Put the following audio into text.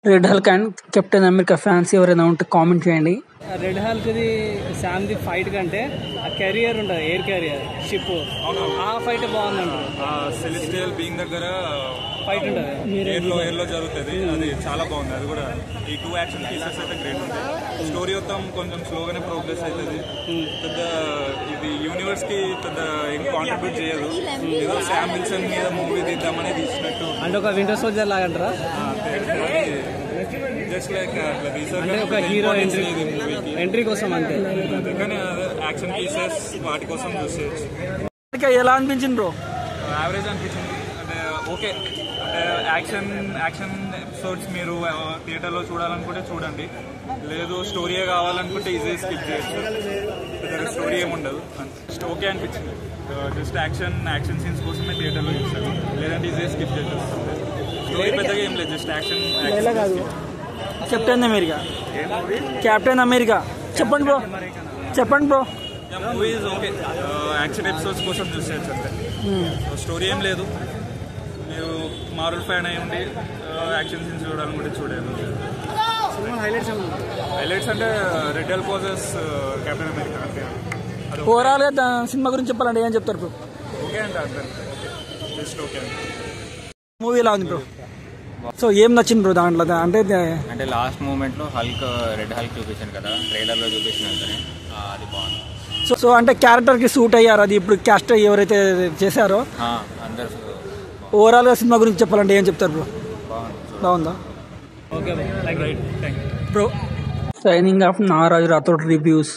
Red Hulk and captain America fans ఎవరైనా ఉంటే comment చేయండి. రెడ్ హల్క్ది శామ్ది ఫైట్ కంటే ఆ కెరియర్ ఉంటుంది, ఎయిర్ కెరియర్ షిప్, ఆ ఫైట్ బాగుందండి. సెలెస్టియల్ బీయింగ్ దగ్గర ఫైట్ ఉంటుంది, ఎయిర్లో జరుగుతుంది. అది చాలా బాగుంది. అది కూడా ఈ 2 యాక్షన్ పీసెస్ అయితే గ్రేట్ ఉంటాయి. స్టోరీ మొత్తం కొంచెం స్లోగానే ప్రోగ్రెస్ అవుతుంది. పెద్ద ఇది యూనివర్స్ కి పెద్ద ఏం కాంట్రిబ్యూట్ చేయదు. ఏదో శామ్ విల్సన్ మీద మూవీ తీద్దామని తీసినట్టు, అంటే ఒక వింటర్ సోల్జర్ లాగా అంటారా? జస్ట్ లైక్ అట్లా తీసారు, అంటే ఒక హీరో ఎంట్రీ కోసం అంతే. కానీ యాక్షన్ పీసెస్ వాటి కోసం చూసేయచ్చు. ఎలా అనిపించింది బ్రో? యావరేజ్ అనిపించింది. అంటే ఓకే, అంటే యాక్షన్ ఎపిసోడ్స్ మీరు థియేటర్లో చూడాలనుకుంటే చూడండి, లేదు స్టోరీయే కావాలనుకుంటే ఈజీ స్కిప్ చేయొచ్చు. స్టోరీ ఏముండదు, జస్ట్ ఓకే అనిపించింది. జస్ట్ యాక్షన్ సీన్స్ కోసమే థియేటర్లో చూస్తాను, లేదంటే ఈజీ స్కిప్ చేయొచ్చు. స్టోరీ పెద్దగా ఏం లేదు, జస్ట్ యాక్షన్. కెప్టెన్ అమెరికా చెప్పండి bro. Movie is okay, action episodes కోసం చూసేయచ్చు అంతే. స్టోరీ ఏం లేదు. మీరు మార్వెల్ ఫ్యాన్ అయి ఉండి యాక్షన్ సీన్స్ చూడాలనుకుంటే చూడండి. హైలైట్స్ అంటే red Hulk versus captain America అంతే. ఓవరాల్ గా సినిమా గురించి చెప్పాలంటే ఏం చెప్తారు బ్రో? ఓకే అంటే అంతే, జస్ట్ ఓకే. మూవీ ఎలా ఉంది బ్రో? సో ఏం నచ్చింది బ్రో దాంట్లో? అంటే లాస్ట్ మూమెంట్ లో రెడ్ హల్క్ చూపించాను కదా, ట్రైలర్ లో చూపించిన అది బాగుంది. సో అంటే క్యారెక్టర్ కి సూట్ అయ్యారు. అది ఇప్పుడు క్యాస్ట్ ఎవరైతే చేశారో అందరు. ఓవరాల్ గా సినిమా గురించి చెప్పాలంటే ఏం చెప్తారు బ్రో? బాగుందా? Okay bro. సైనింగ్ ఆఫ్ నారాజు రాథోడ్ రివ్యూస్.